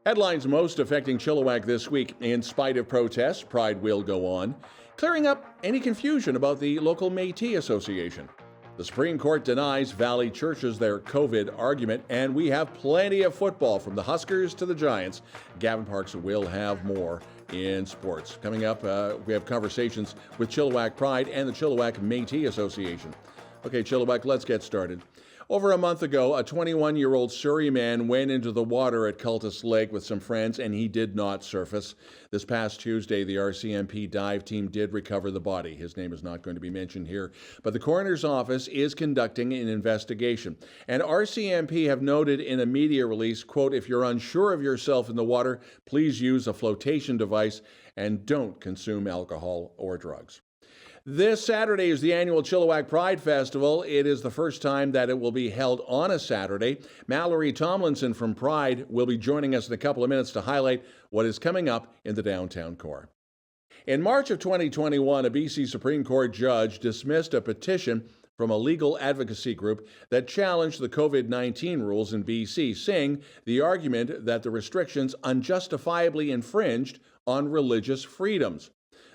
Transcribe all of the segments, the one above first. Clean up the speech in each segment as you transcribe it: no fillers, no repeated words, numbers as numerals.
Headlines most affecting Chilliwack this week. In spite of protests, Pride will go on, clearing up any confusion about the local Métis Association. The Supreme Court denies Valley churches their COVID argument, and we have plenty of football from the Huskers to the Giants. Gavin Parks will have more in sports. Coming up, we have conversations with Chilliwack Pride and the Chilliwack Métis Association. Okay, Chilliwack, let's get started. Over a month ago, a 21-year-old Surrey man went into the water at Cultus Lake with some friends, and he did not surface. This past Tuesday, the RCMP dive team did recover the body. His name is not going to be mentioned here, but the coroner's office is conducting an investigation. And RCMP have noted in a media release, quote, "If you're unsure of yourself in the water, please use a flotation device and don't consume alcohol or drugs." This Saturday is the annual Chilliwack Pride Festival. It is the first time that it will be held on a Saturday. Mallory Tomlinson from Pride will be joining us in a couple of minutes to highlight what is coming up in the downtown core. In March of 2021, a BC Supreme Court judge dismissed a petition from a legal advocacy group that challenged the COVID-19 rules in BC, saying the argument that the restrictions unjustifiably infringed on religious freedoms.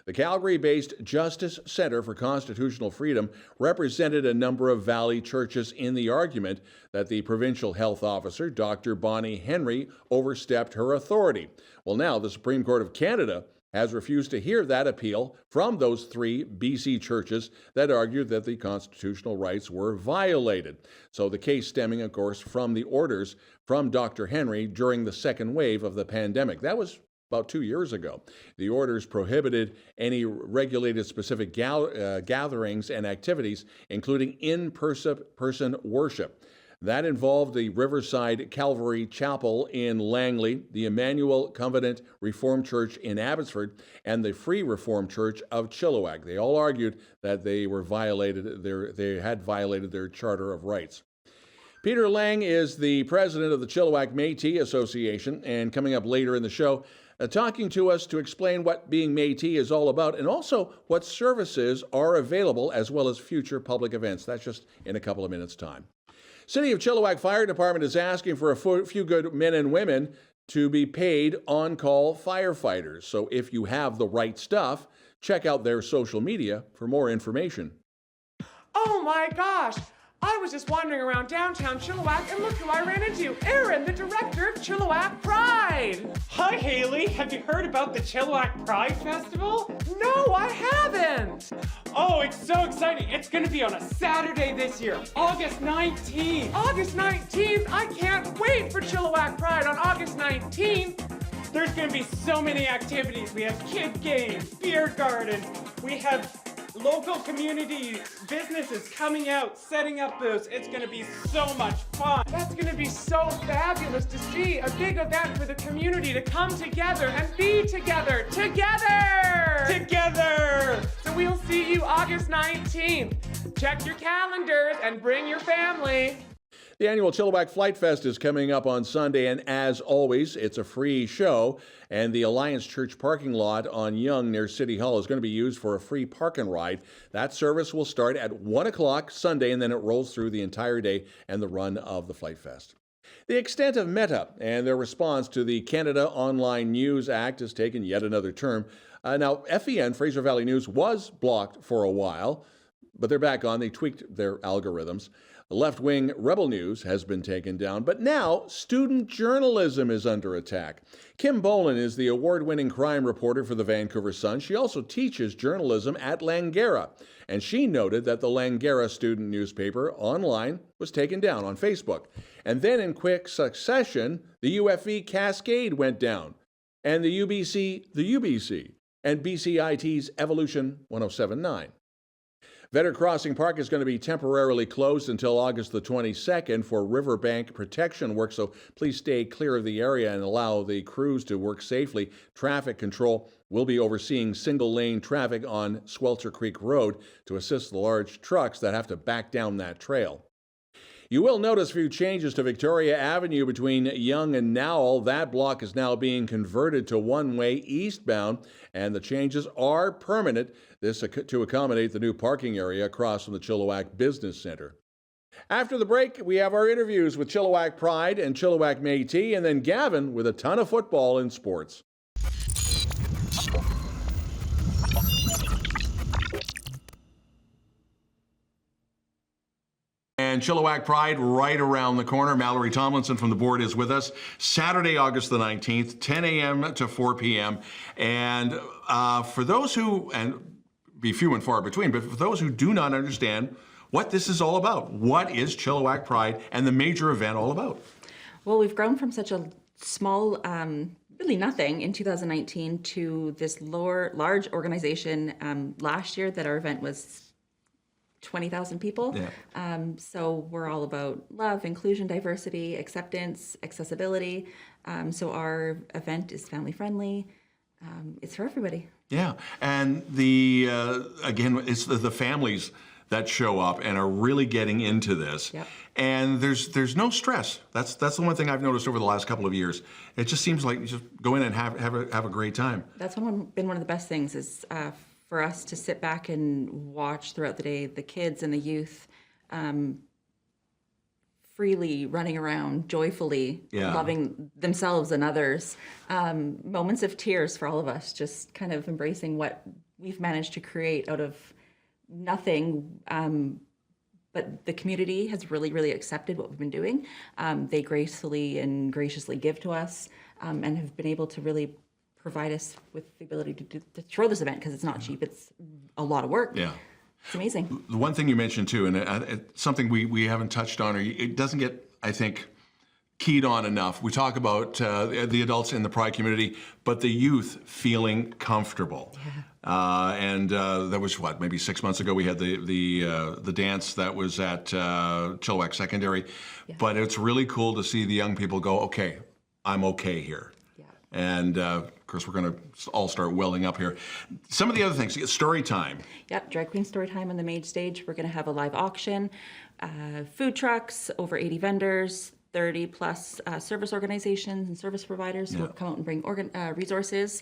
The Calgary-based Justice Center for Constitutional Freedom represented a number of Valley churches in the argument that the provincial health officer, Dr. Bonnie Henry, overstepped her authority. Well, now the Supreme Court of Canada has refused to hear that appeal from those three BC churches that argued that the constitutional rights were violated. So the case stemming, of course, from the orders from Dr. Henry during the second wave of the pandemic. That was about 2 years ago. The orders prohibited any regulated specific gatherings and activities, including in-person worship. That involved the Riverside Calvary Chapel in Langley, the Emmanuel Covenant Reformed Church in Abbotsford, and the Free Reformed Church of Chilliwack. They all argued that they had violated their Charter of Rights. Peter Lang is the president of the Chilliwack Métis Association, and coming up later in the show, talking to us to explain what being Métis is all about and also what services are available as well as future public events. That's just in a couple of minutes' time. City of Chilliwack Fire Department is asking for a few good men and women to be paid on-call firefighters. So if you have the right stuff, check out their social media for more information. Oh my gosh! I was just wandering around downtown Chilliwack and look who I ran into. Aaron, the director of Chilliwack Pride. Hi, Haley. Have you heard about the Chilliwack Pride Festival? No, I haven't. Oh, it's so exciting. It's going to be on a Saturday this year, August 19th. August 19th? I can't wait for Chilliwack Pride on August 19th. There's going to be so many activities. We have kid games, beer gardens. We have local community businesses coming out, setting up booths. It's going to be so much fun. That's going to be so fabulous to see. A big event for the community to come together and be together. Together! So we'll see you August 19th. Check your calendars and bring your family. The annual Chilliwack Flight Fest is coming up on Sunday, and as always, it's a free show, and the Alliance Church parking lot on Yonge near City Hall is going to be used for a free park and ride. That service will start at 1 o'clock Sunday, and then it rolls through the entire day and the run of the Flight Fest. The extent of Meta and their response to the Canada Online News Act has taken yet another turn. Now, FEN, Fraser Valley News, was blocked for a while, but they're back on. They tweaked their algorithms. The left-wing Rebel News has been taken down, but now student journalism is under attack. Kim Boland is the award-winning crime reporter for the Vancouver Sun. She also teaches journalism at Langara, and she noted that the Langara student newspaper online was taken down on Facebook. And then in quick succession, the UFV Cascade went down, and the UBC, and BCIT's Evolution 1079. Vetter Crossing Park is going to be temporarily closed until August the 22nd for riverbank protection work, so please stay clear of the area and allow the crews to work safely. Traffic control will be overseeing single-lane traffic on Swelter Creek Road to assist the large trucks that have to back down that trail. You will notice a few changes to Victoria Avenue between Yonge and Nowell. That block is now being converted to one-way eastbound, and the changes are permanent. This to accommodate the new parking area across from the Chilliwack Business Center. After the break, we have our interviews with Chilliwack Pride and Chilliwack Métis, and then Gavin with a ton of football and sports. And Chilliwack Pride right around the corner. Mallory Tomlinson from the board is with us. Saturday, August the 19th, 10 a.m. to 4 p.m. And for those who, and be few and far between, but for those who do not understand what this is all about, what is Chilliwack Pride and the major event all about? Well, we've grown from such a small, really nothing in 2019 to this large organization last year that our event was 20,000 people. Yeah. So we're all about love, inclusion, diversity, acceptance, accessibility. So our event is family friendly. It's for everybody. Yeah, and the again, it's the families that show up and are really getting into this. Yep. And there's no stress. That's the one thing I've noticed over the last couple of years. It just seems like you just go in and have a great time. That's been one of the best things is for us to sit back and watch throughout the day the kids and the youth freely running around, joyfully loving themselves and others. Moments of tears for all of us, just kind of embracing what we've managed to create out of nothing. But the community has really, really accepted what we've been doing. They gracefully and graciously give to us and have been able to really provide us with the ability to throw this event because it's not cheap. It's a lot of work. Yeah. It's amazing. The one thing you mentioned too, and it's something we haven't touched on, or it doesn't get, I think, keyed on enough. We talk about the adults in the Pride community, but the youth feeling comfortable. Yeah. And that was maybe 6 months ago we had the dance that was at Chilliwack Secondary. Yeah. But it's really cool to see the young people go, okay, I'm okay here. Yeah. And of course, we're going to all start welling up here. Some of the other things, story time. Yep, drag queen story time on the main stage. We're going to have a live auction, food trucks, over 80 vendors, 30 plus service organizations and service providers who will come out and bring resources,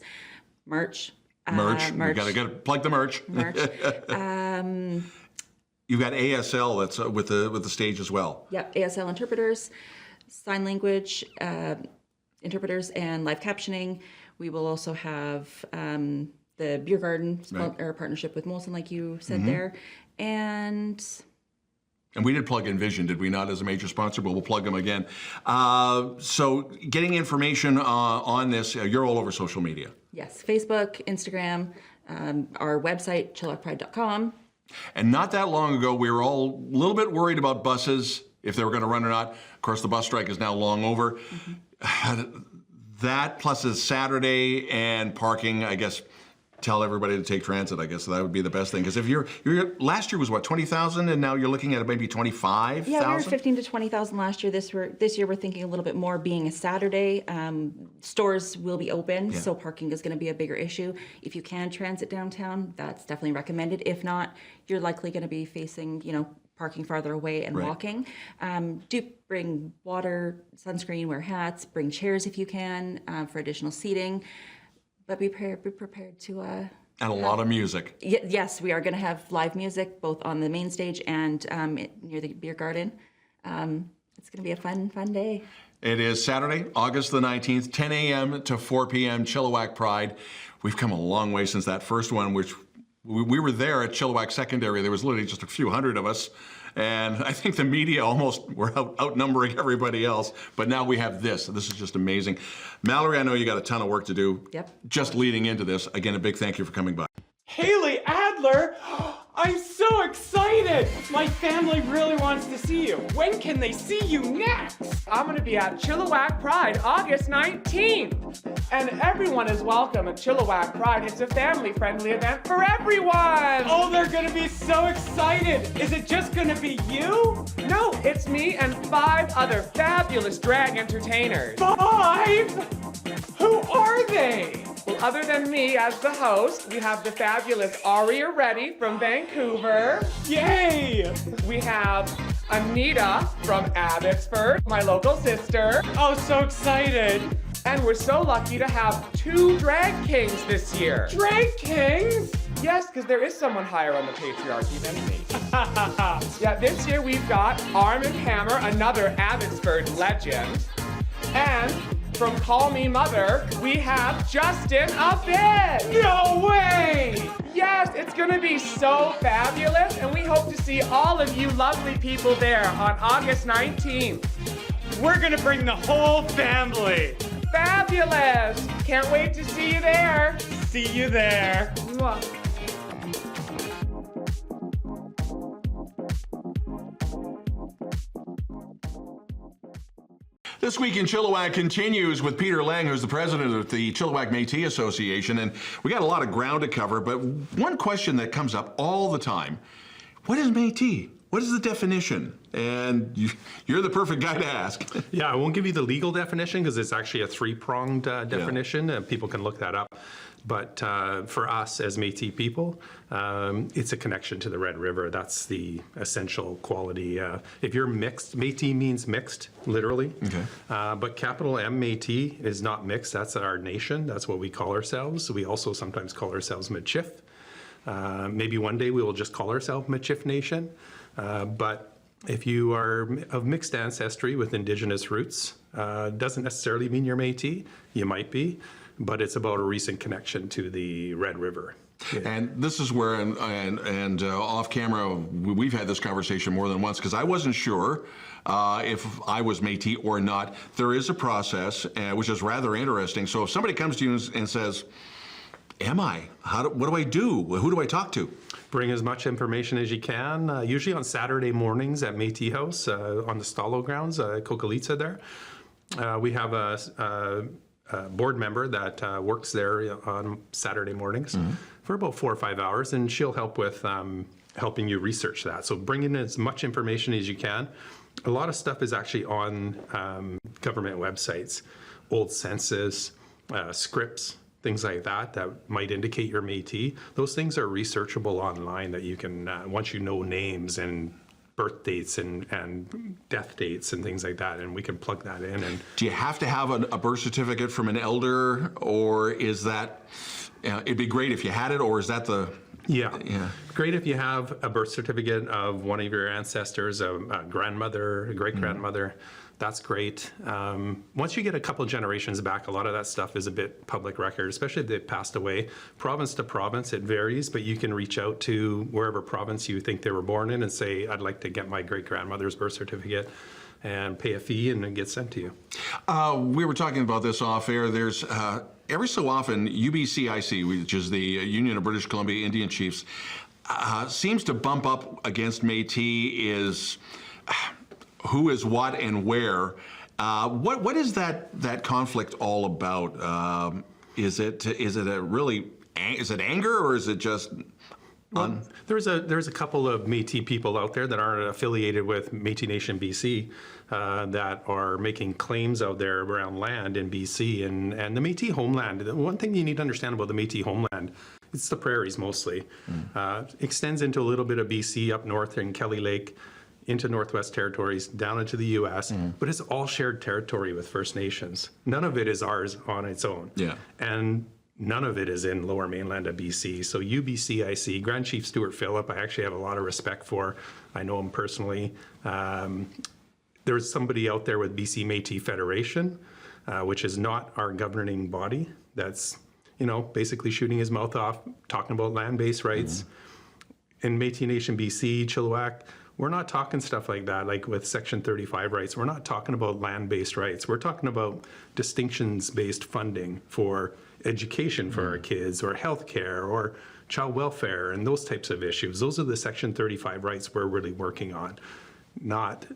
merch. We got to plug the merch. You've got ASL that's with the stage as well. Yep, ASL interpreters, sign language interpreters, and live captioning. We will also have the beer garden our partnership with Molson, like you said there, and we did plug Envision, did we not, as a major sponsor? But we'll plug them again. So getting information on this, you're all over social media. Yes, Facebook, Instagram, our website, chilliwackpride.com. And not that long ago, we were all a little bit worried about buses, if they were going to run or not. Of course, the bus strike is now long over. That plus is Saturday and parking, I guess, tell everybody to take transit, I guess. So that would be the best thing. Because if you're last year was what, 20,000, and now you're looking at maybe 25,000? Yeah, we were 15 to 20,000 last year. This year we're thinking a little bit more, being a Saturday. Stores will be open, so parking is going to be a bigger issue. If you can transit downtown, that's definitely recommended. If not, you're likely going to be facing, parking farther away and walking. Do bring water, sunscreen, wear hats, bring chairs if you can for additional seating. But be prepared to... and a lot of music. Yes, we are going to have live music, both on the main stage and near the beer garden. It's going to be a fun day. It is Saturday, August the 19th, 10 a.m. to 4 p.m., Chilliwack Pride. We've come a long way since that first one, which we were there at Chilliwack Secondary. There was literally just a few hundred of us. And I think the media almost were outnumbering everybody else. But now we have this. This is just amazing. Mallory, I know you got a ton of work to do. Yep. Just leading into this. Again, a big thank you for coming by. Haley Adler, I'm so excited! My family really wants to see you. When can they see you next? I'm going to be at Chilliwack Pride August 19th. And everyone is welcome at Chilliwack Pride. It's a family-friendly event for everyone. Oh, they're going to be so excited. Is it just going to be you? No, it's me and 5 other fabulous drag entertainers. 5? Who are they? Well, other than me as the host, we have the fabulous Aria Reddy from Vancouver. Yay! We have Anita from Abbotsford, my local sister. Oh, so excited. And we're so lucky to have 2 drag kings this year. Drag kings? Yes, because there is someone higher on the patriarchy than me. Yeah, this year we've got Arm and Hammer, another Abbotsford legend. And from Call Me Mother, we have Justin Abid. No way! Yes, it's gonna be so fabulous, and we hope to see all of you lovely people there on August 19th. We're gonna bring the whole family. Fabulous! Can't wait to see you there. See you there. Mwah. This Week in Chilliwack continues with Peter Lehn, who's the president of the Chilliwack Métis Association, and we got a lot of ground to cover, but one question that comes up all the time, what is Métis? What is the definition? And you're the perfect guy to ask. Yeah, I won't give you the legal definition because it's actually a three-pronged definition, and people can look that up. But for us as Métis people, it's a connection to the Red River. That's the essential quality. If you're mixed, Métis means mixed, literally. Okay. But capital M Métis is not mixed. That's our nation. That's what we call ourselves. We also sometimes call ourselves Michif. Maybe one day we will just call ourselves Michif Nation. But if you are of mixed ancestry with Indigenous roots, doesn't necessarily mean you're Métis. You might be, but it's about a recent connection to the Red River. Yeah. And this is where, and off camera, we've had this conversation more than once because I wasn't sure if I was Métis or not. There is a process, which is rather interesting. So if somebody comes to you and says, am I? What do I do? Who do I talk to? Bring as much information as you can, usually on Saturday mornings at Métis House on the Stallo grounds, Kokalitsa there. We have a board member that works there on Saturday mornings for about 4 or 5 hours, and she'll help with helping you research that. So bring in as much information as you can. A lot of stuff is actually on government websites, old census, scripts, things like that might indicate you're Métis. Those things are researchable online that you can, once you know names and birth dates and death dates and things like that, and we can plug that in. And do you have to have a birth certificate from an elder, or is that, it'd be great if you had it, or is that the... Yeah. Great if you have a birth certificate of one of your ancestors, a grandmother, a great-grandmother. That's great. Once you get a couple generations back, a lot of that stuff is a bit public record, especially if they've passed away. Province to province, it varies, but you can reach out to wherever province you think they were born in and say, I'd like to get my great-grandmother's birth certificate, and pay a fee and it gets sent to you. We were talking about this off air. There's every so often UBCIC, which is the Union of British Columbia Indian Chiefs, seems to bump up against Métis is who is what and where. What is that conflict all about? Is it anger, or is it just? Well, there's a couple of Métis people out there that aren't affiliated with Métis Nation BC that are making claims out there around land in BC and the Métis homeland. The one thing you need to understand about the Métis homeland, it's the prairies mostly. Extends into a little bit of BC up north in Kelly Lake, into Northwest Territories, down into the U.S., but it's all shared territory with First Nations. None of it is ours on its own. Yeah. And none of it is in Lower Mainland of BC. So UBCIC, Grand Chief Stuart Phillip, I actually have a lot of respect for. I know him personally. There's somebody out there with BC Métis Federation, which is not our governing body. That's, basically shooting his mouth off, talking about land-based rights. In Métis Nation BC, Chilliwack, we're not talking stuff like that, like with Section 35 rights. We're not talking about land-based rights. We're talking about distinctions-based funding for education for our kids, or healthcare, or child welfare, and those types of issues. Those are the Section 35 rights we're really working on, not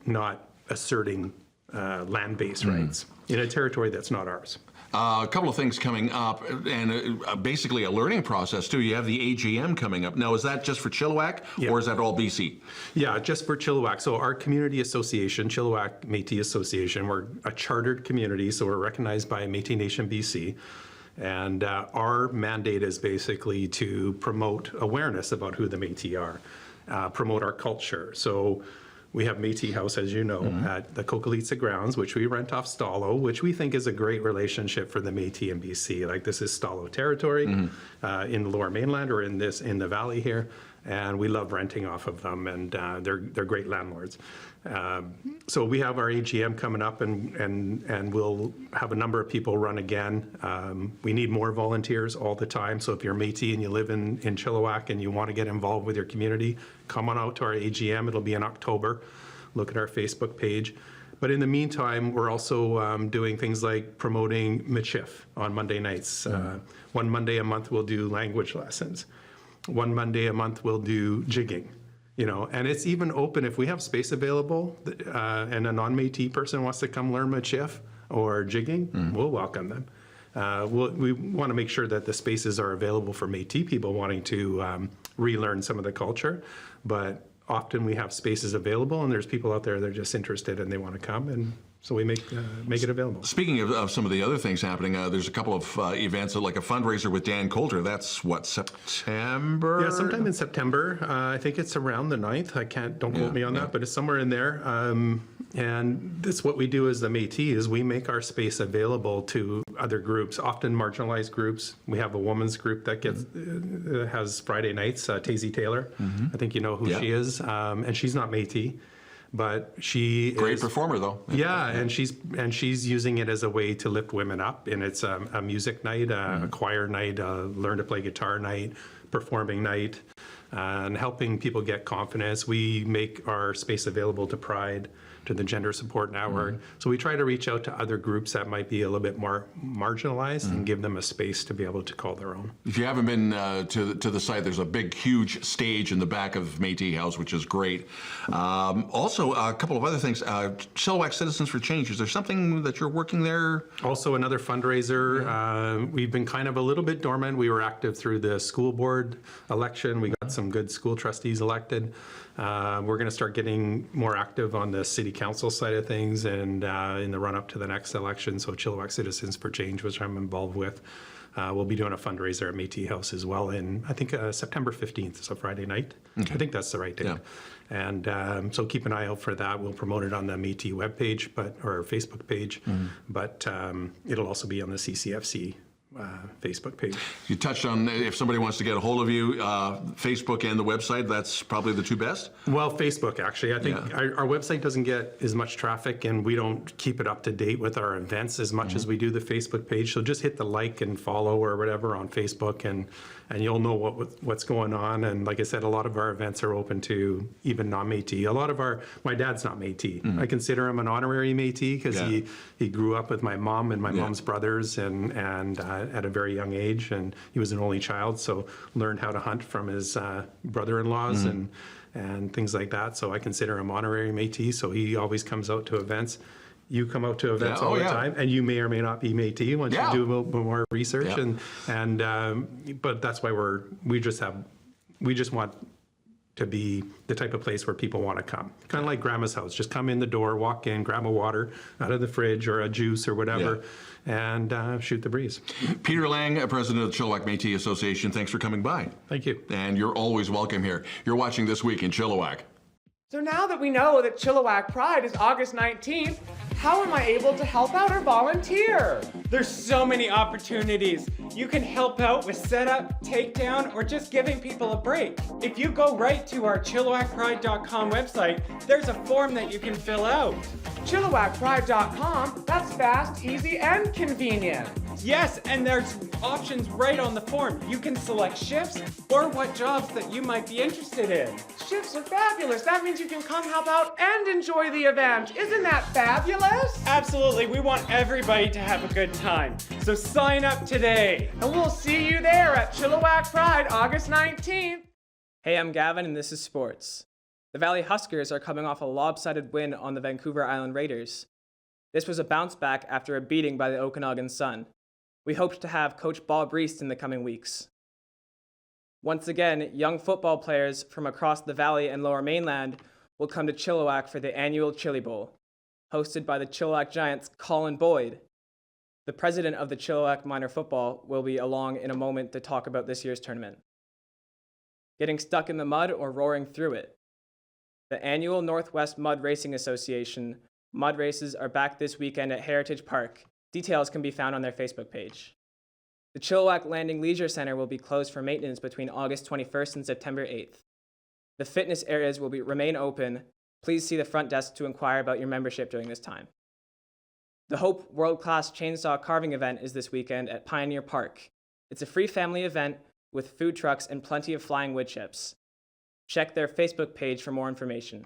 asserting land-based rights in a territory that's not ours. A couple of things coming up, and basically a learning process too. You have the AGM coming up. Now, is that just for Chilliwack, or is that all BC? Yeah, just for Chilliwack. So our community association, Chilliwack Métis Association, we're a chartered community, so we're recognized by Métis Nation BC. And our mandate is basically to promote awareness about who the Métis are, promote our culture. So We have Métis House, as you know, at the Coqualitza grounds, which we rent off Stalo, which we think is a great relationship for the Métis in BC. Like, this is Stalo territory in the Lower Mainland, or in the valley here, and we love renting off of them, and they're great landlords. So we have our AGM coming up, and we'll have a number of people run again. We need more volunteers all the time, so if you're Métis and you live in Chilliwack and you want to get involved with your community, come on out to our AGM. It'll be in October. Look at our Facebook page. But in the meantime, we're also doing things like promoting Michif on Monday nights. One Monday a month we'll do language lessons. One Monday a month we'll do jigging. And it's even open if we have space available, and a non-Métis person wants to come learn Michif or jigging, we'll welcome them. We want to make sure that the spaces are available for Métis people wanting to relearn some of the culture, but often we have spaces available, and there's people out there that are just interested and they want to come, and so we make it available. Speaking of some of the other things happening, there's a couple of events, like a fundraiser with Dan Coulter. That's what, September? Yeah, sometime in September. I think it's around the 9th. Don't quote me on that, but it's somewhere in there. And this, what we do as the Métis is we make our space available to other groups, often marginalized groups. We have a women's group that has Friday nights, Tazy Taylor. I think you know who she is. And she's not Métis, but she great performer though. Yeah, and she's using it as a way to lift women up, and it's a music night, a choir night, learn to play guitar night, performing night, and helping people get confidence. We make our space available to Pride, to the Gender Support Network. So we try to reach out to other groups that might be a little bit more marginalized and give them a space to be able to call their own. If you haven't been to the site, there's a big, huge stage in the back of Métis House, which is great. Also, a couple of other things. Chilliwack Citizens for Change, is there something that you're working there? Also another fundraiser. We've been kind of a little bit dormant. We were active through the school board election. We got some good school trustees elected. We're going to start getting more active on the city council side of things, and in the run-up to the next election. So Chilliwack Citizens for Change, which I'm involved with, we'll be doing a fundraiser at Métis House as well in, I think, September 15th, so Friday night. Okay. I think that's the right date. Yeah. And so keep an eye out for that. We'll promote it on the Métis webpage, or Facebook page, but it'll also be on the CCFC Facebook page. You touched on if somebody wants to get a hold of you, Facebook and the website, that's probably the two best? Well, Facebook, actually. I think our website doesn't get as much traffic, and we don't keep it up to date with our events as much as we do the Facebook page. So just hit the like and follow or whatever on Facebook, and you'll know what's going on. And like I said, a lot of our events are open to even non-Métis. My dad's not Métis. I consider him an honorary Métis because he grew up with my mom and my mom's brothers, and at a very young age, and he was an only child, so learned how to hunt from his brother-in-laws and things like that. So I consider him honorary Métis. So he always comes out to events. You come out to events all the time, and you may or may not be Métis once you do a little bit more research. But that's why we just want to be the type of place where people want to come. Kind of like Grandma's house. Just come in the door, walk in, grab a water out of the fridge or a juice or whatever, and shoot the breeze. Peter Lang, president of the Chilliwack Métis Association, thanks for coming by. Thank you. And you're always welcome here. You're watching This Week in Chilliwack. So now that we know that Chilliwack Pride is August 19th, how am I able to help out or volunteer? There's so many opportunities. You can help out with setup, takedown, or just giving people a break. If you go right to our chilliwackpride.com website, there's a form that you can fill out. Chilliwackpride.com, that's fast, easy, and convenient. Yes, and there's options right on the form. You can select shifts or what jobs that you might be interested in. Shifts are fabulous. That means you can come help out and enjoy the event. Isn't that fabulous? Absolutely. We want everybody to have a good time. So sign up today. And we'll see you there at Chilliwack Pride, August 19th. Hey, I'm Gavin, and this is sports. The Valley Huskers are coming off a lopsided win on the Vancouver Island Raiders. This was a bounce back after a beating by the Okanagan Sun. We hoped to have Coach Bob Reist in the coming weeks. Once again, young football players from across the Valley and Lower Mainland will come to Chilliwack for the annual Chillibowl, hosted by the Chilliwack Giants' Colin Boyd. The president of the Chilliwack Minor Football will be along in a moment to talk about this year's tournament. Getting stuck in the mud or roaring through it? The annual Northwest Mud Racing Association mud races are back this weekend at Heritage Park. Details can be found on their Facebook page. The Chilliwack Landing Leisure Center will be closed for maintenance between August 21st and September 8th. The fitness areas will remain open. Please see the front desk to inquire about your membership during this time. The Hope World Class Chainsaw Carving event is this weekend at Pioneer Park. It's a free family event with food trucks and plenty of flying wood chips. Check their Facebook page for more information.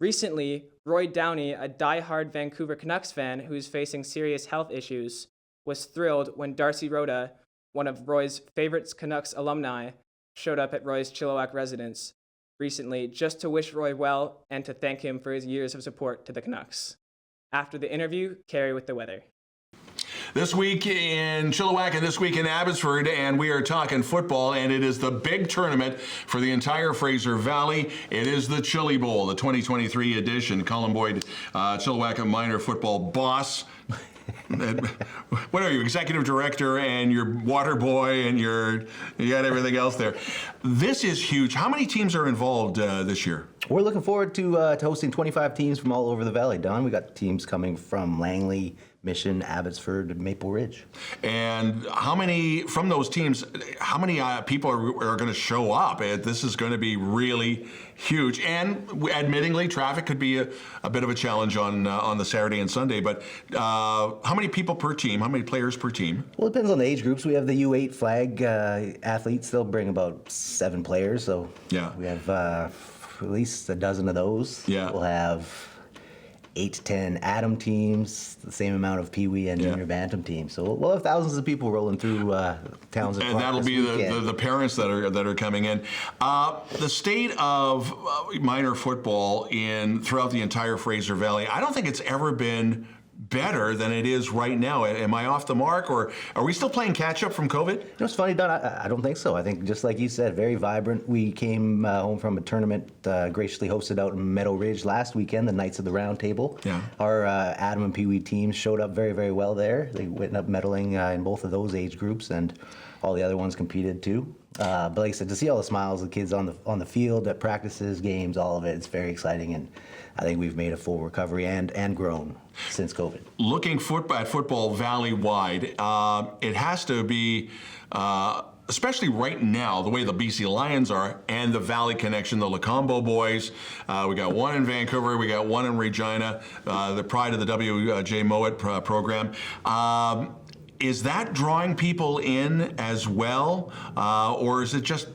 Recently, Roy Downey, a die-hard Vancouver Canucks fan who's facing serious health issues, was thrilled when Darcy Rhoda, one of Roy's favorite Canucks alumni, showed up at Roy's Chilliwack residence recently just to wish Roy well and to thank him for his years of support to the Canucks. After the interview, Cari with the weather. This week in Chilliwack and this week in Abbotsford, and we are talking football, and it is the big tournament for the entire Fraser Valley. It is the Chillibowl, the 2023 edition. Colin Boyd, Chilliwack minor football boss. What are you, executive director and your water boy and you got everything else there. This is huge. How many teams are involved this year? We're looking forward to hosting 25 teams from all over the valley, Don. We got teams coming from Langley, Mission, Abbotsford, Maple Ridge. And how many, from those teams, how many people are going to show up? This is going to be really huge. And admittingly, traffic could be a bit of a challenge on the Saturday and Sunday. But how many people per team? How many players per team? Well, it depends on the age groups. We have the U8 flag athletes. They'll bring about 7 players. So yeah, we have at least a dozen of those. Yeah. We'll have 8 to 10 Atom teams, the same amount of Pee Wee and Junior Bantam teams. So we'll have thousands of people rolling through towns and that'll be the parents that are coming in. The state of minor football throughout the entire Fraser Valley, I don't think it's ever been better than it is right now. Am I off the mark, or are we still playing catch up from COVID? You know, it's funny, Don. I don't think so. I think just like you said, very vibrant. We came home from a tournament graciously hosted out in Meadow Ridge last weekend, the Knights of the Round Table. Yeah. Our Adam and Pee Wee teams showed up very, very well there. They went up medaling in both of those age groups, and all the other ones competed too. But like I said, to see all the smiles of the kids on the field, at practices, games, all of it, it's very exciting, and I think we've made a full recovery and grown since COVID. Looking at football valley-wide, it has to be, especially right now, the way the BC Lions are and the Valley Connection, the Lacombo boys. We got one in Vancouver, we got one in Regina, the pride of the W.J. Mowat program. Is that drawing people in as well, or is it just?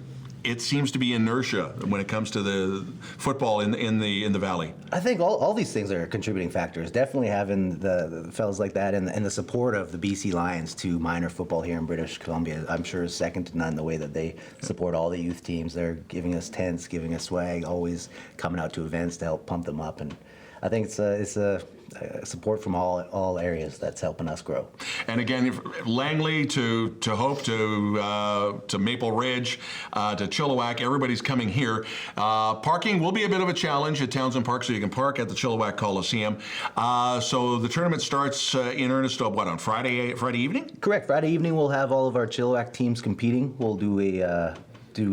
It seems to be inertia when it comes to the football in the valley. I think all these things are contributing factors. Definitely having the fellas like that and the support of the BC Lions to minor football here in British Columbia, I'm sure is second to none. The way that they support all the youth teams, they're giving us tents, giving us swag, always coming out to events to help pump them up, and I think it's a support from all areas that's helping us grow. And again, Langley to Hope to Maple Ridge to Chilliwack, everybody's coming here. Parking will be a bit of a challenge at Townsend Park, so you can park at the Chilliwack Coliseum. So the tournament starts in earnest on Friday evening? Correct. Friday evening we'll have all of our Chilliwack teams competing. We'll do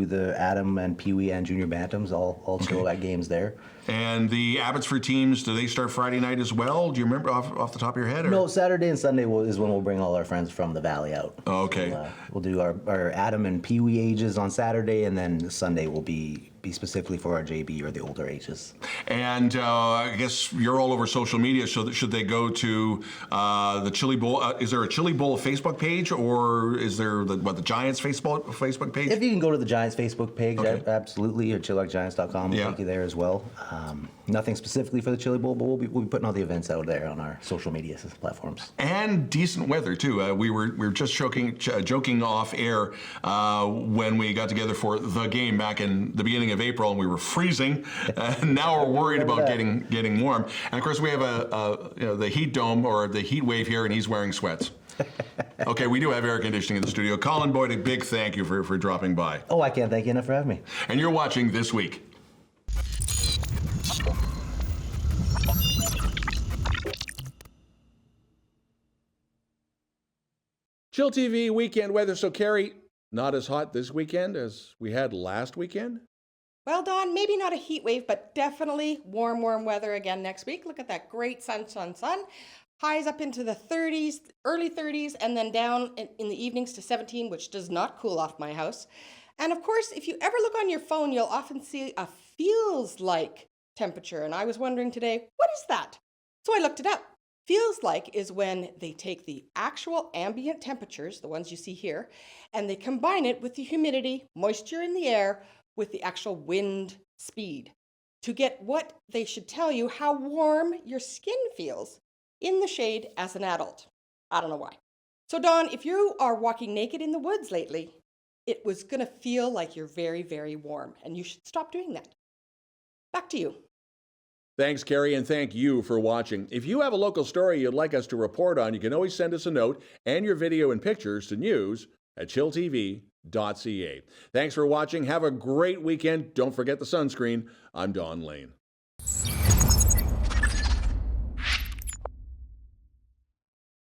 the Adam and Pee Wee and Junior Bantams, all Chilliwack games there. And the Abbotsford teams, do they start Friday night as well? Do you remember off the top of your head? Or? No, Saturday and Sunday is when we'll bring all our friends from the valley out. Oh, okay. We'll do our Adam and Pee Wee ages on Saturday, and then Sunday will be specifically for our JB or the older ages. And I guess you're all over social media, so should they go to the Chillibowl? Is there a Chillibowl Facebook page, or is there the Giants Facebook page? If you can go to the Giants Facebook page, absolutely, or chilliwackgiants.com will take you there as well. Nothing specifically for the Chillibowl, but we'll be putting all the events out there on our social media platforms. And decent weather too. We were just joking off air when we got together for the game back in the beginning of April, and we were freezing. Now we're worried about getting warm. And of course, we have the heat dome or the heat wave here, and he's wearing sweats. Okay, we do have air conditioning in the studio. Colin Boyd, a big thank you for dropping by. Oh, I can't thank you enough for having me. And you're watching This Week. chillTV weekend weather. So, Cari, not as hot this weekend as we had last weekend? Well, Dawn, maybe not a heat wave, but definitely warm, warm weather again next week. Look at that great sun. Highs up into the 30s, early 30s, and then down in the evenings to 17, which does not cool off my house. And of course, if you ever look on your phone, you'll often see a feels like temperature. And I was wondering today, what is that? So I looked it up. Feels like is when they take the actual ambient temperatures, the ones you see here, and they combine it with the humidity, moisture in the air, with the actual wind speed to get what they should tell you how warm your skin feels in the shade as an adult. I don't know why. So Dawn, if you are walking naked in the woods lately, it was going to feel like you're very, very warm, and you should stop doing that. Back to you. Thanks, Cari, and thank you for watching. If you have a local story you'd like us to report on, you can always send us a note and your video and pictures to news@chilltv.ca. Thanks for watching. Have a great weekend. Don't forget the sunscreen. I'm Don Lehn.